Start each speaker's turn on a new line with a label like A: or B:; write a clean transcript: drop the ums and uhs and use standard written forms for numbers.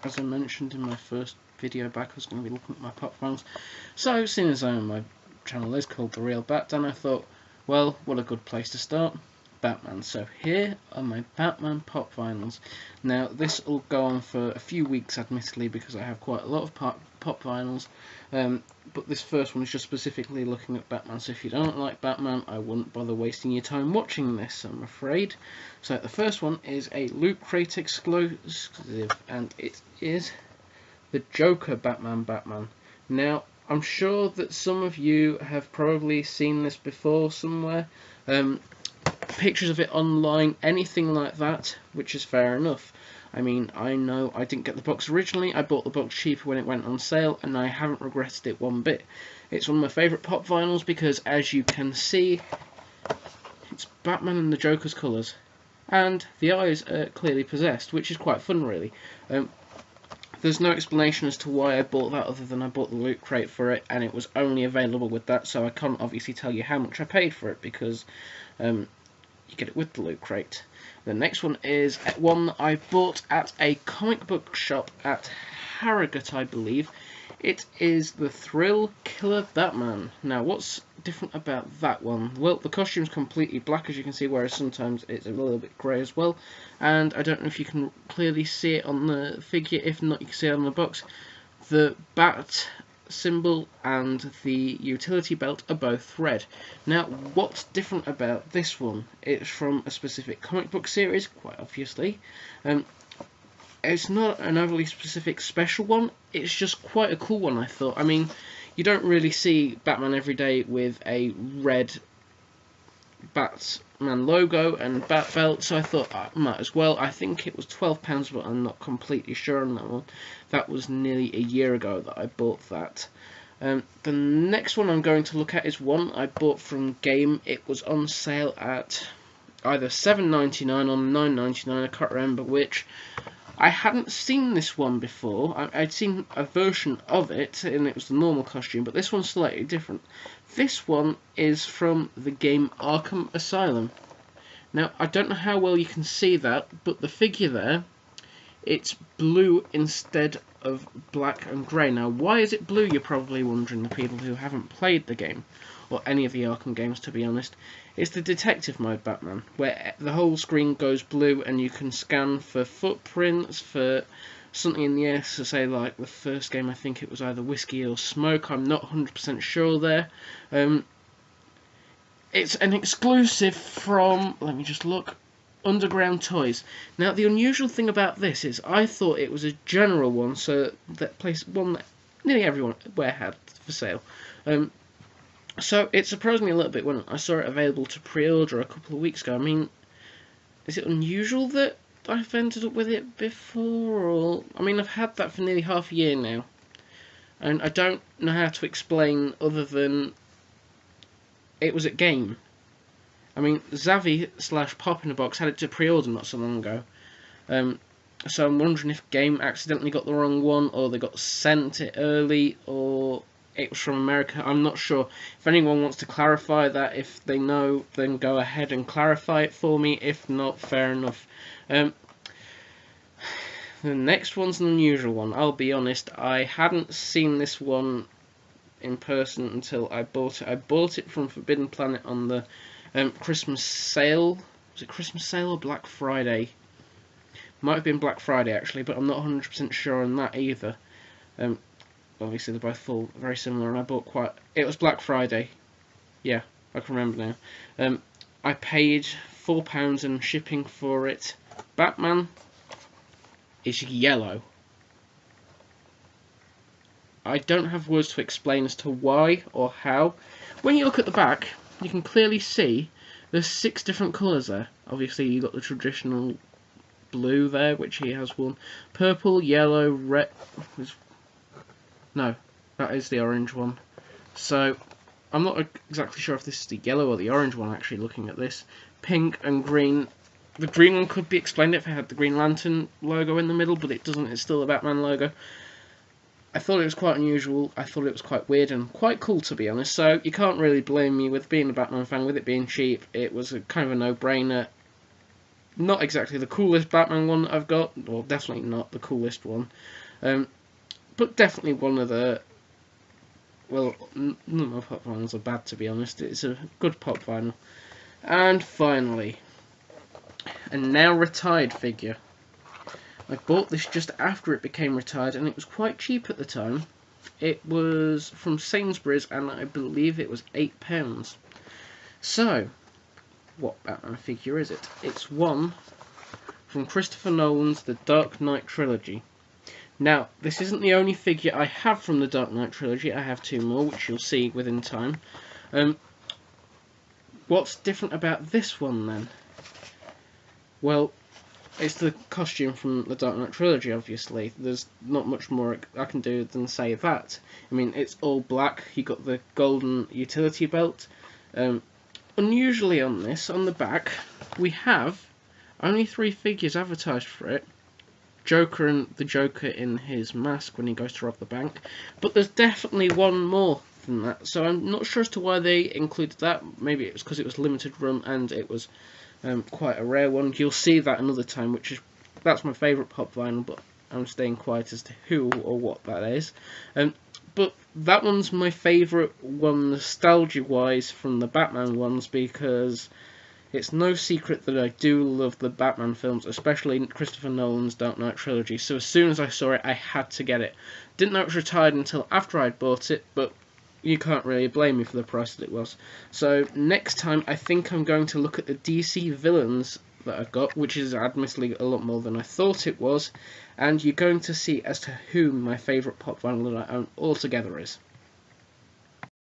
A: as I mentioned in my first video back, I was going to be looking at my pop vinyls. So, seeing as my channel is called The Real Batman, I thought, well, what a good place to start. Batman. So here are my Batman pop vinyls. Now this will go on for a few weeks, admittedly, because I have quite a lot of pop vinyls, but this first one is just specifically looking at Batman. So if you don't like Batman, I wouldn't bother wasting your time watching this, I'm afraid. So the first one is a Loot Crate exclusive, and it is the Joker Batman. Now I'm sure that some of you have probably seen this before somewhere. Pictures of it online, anything like that, which is fair enough. I mean, I know I didn't get the box originally, I bought the box cheaper when it went on sale, and I haven't regretted it one bit. It's one of my favourite pop vinyls because, as you can see, it's Batman and the Joker's colours, and the eyes are clearly possessed, which is quite fun, really. There's no explanation as to why I bought that other than I bought the Loot Crate for it, and it was only available with that, so I can't obviously tell you how much I paid for it, because you get it with the Loot Crate. The next one is one that I bought at a comic book shop at Harrogate, I believe. It is the Thrill Killer Batman. Now, what's different about that one? Well, the costume's completely black, as you can see, whereas sometimes it's a little bit grey as well. And I don't know if you can clearly see it on the figure. If not, you can see it on the box. The bat symbol and the utility belt are both red. Now, what's different about this one? It's from a specific comic book series, quite obviously. It's not an overly specific special one, it's just quite a cool one, I thought. I mean, you don't really see Batman every day with a red Batman logo and bat belt, so I thought I might as well. I think it was £12, but I'm not completely sure on that one. That was nearly a year ago that I bought that. The next one I'm going to look at is one I bought from Game. It was on sale at either $7.99 or $9.99, I can't remember which. I hadn't seen this one before. I'd seen a version of it, and it was the normal costume, but this one's slightly different. This one is from the game Arkham Asylum. Now, I don't know how well you can see that, but the figure there, it's blue instead of black and grey. Now, why is it blue, you're probably wondering, the people who haven't played the game, or any of the Arkham games, to be honest. It's the detective mode Batman, where the whole screen goes blue and you can scan for footprints, for something in the air, so say like the first game, I think it was either whiskey or smoke, I'm not 100% sure there. It's an exclusive from, let me just look, Underground Toys. Now, the unusual thing about this is I thought it was a general one, so one that nearly everyone had for sale. So it surprised me a little bit when I saw it available to pre-order a couple of weeks ago. I mean, is it unusual that I've ended up with it before? Or, I mean, I've had that for nearly half a year now, and I don't know how to explain other than it was at Game. I mean, Zavi/Pop in a Box had it to pre-order not so long ago. So I'm wondering if Game accidentally got the wrong one, or they got sent it early, or it was from America. I'm not sure. If anyone wants to clarify that, if they know, then go ahead and clarify it for me. If not, fair enough. The next one's an unusual one. I'll be honest, I hadn't seen this one in person until I bought it. I bought it from Forbidden Planet on the Christmas sale. Was it Christmas sale or Black Friday? Might have been Black Friday, actually, but I'm not 100% sure on that either. Obviously, they're both very similar, and I bought it was Black Friday. Yeah, I can remember now. I paid £4 in shipping for it. Batman is yellow. I don't have words to explain as to why or how. When you look at the back, you can clearly see there's 6 different colours there. Obviously, you've got the traditional blue there, which he has one. Purple, yellow, red. No, that is the orange one. So, I'm not exactly sure if this is the yellow or the orange one, actually, looking at this. Pink and green. The green one could be explained if it had the Green Lantern logo in the middle, but it doesn't. It's still the Batman logo. I thought it was quite unusual. I thought it was quite weird and quite cool, to be honest. So, you can't really blame me with being a Batman fan, with it being cheap. It was kind of a no-brainer. not exactly the coolest Batman one I've got, or definitely not the coolest one, but definitely one of the, well, none of my pop vinyls are bad, to be honest. It's a good pop vinyl. And finally, a now retired figure. I bought this just after it became retired, and it was quite cheap at the time. It was from Sainsbury's, and I believe it was £8. So, what Batman figure is it? It's one from Christopher Nolan's The Dark Knight trilogy. Now, this isn't the only figure I have from the Dark Knight trilogy. I have two more, which you'll see within time. What's different about this one, then? Well, it's the costume from the Dark Knight trilogy, obviously. There's not much more I can do than say that. I mean, it's all black. You got the golden utility belt. Unusually on this, on the back, we have only 3 figures advertised for it. Joker and the Joker in his mask when he goes to rob the bank. But there's definitely one more than that. So I'm not sure as to why they included that. Maybe it was because it was limited run and it was quite a rare one. You'll see that another time, that's my favourite pop vinyl, but I'm staying quiet as to who or what that is. But that one's my favourite one nostalgia-wise from the Batman ones, because it's no secret that I do love the Batman films, especially Christopher Nolan's Dark Knight trilogy. So as soon as I saw it, I had to get it. Didn't know it was retired until after I'd bought it, but you can't really blame me for the price that it was. So next time, I think I'm going to look at the DC villains that I've got, which is admittedly a lot more than I thought it was, and you're going to see as to who my favourite pop vinyl that I own altogether is.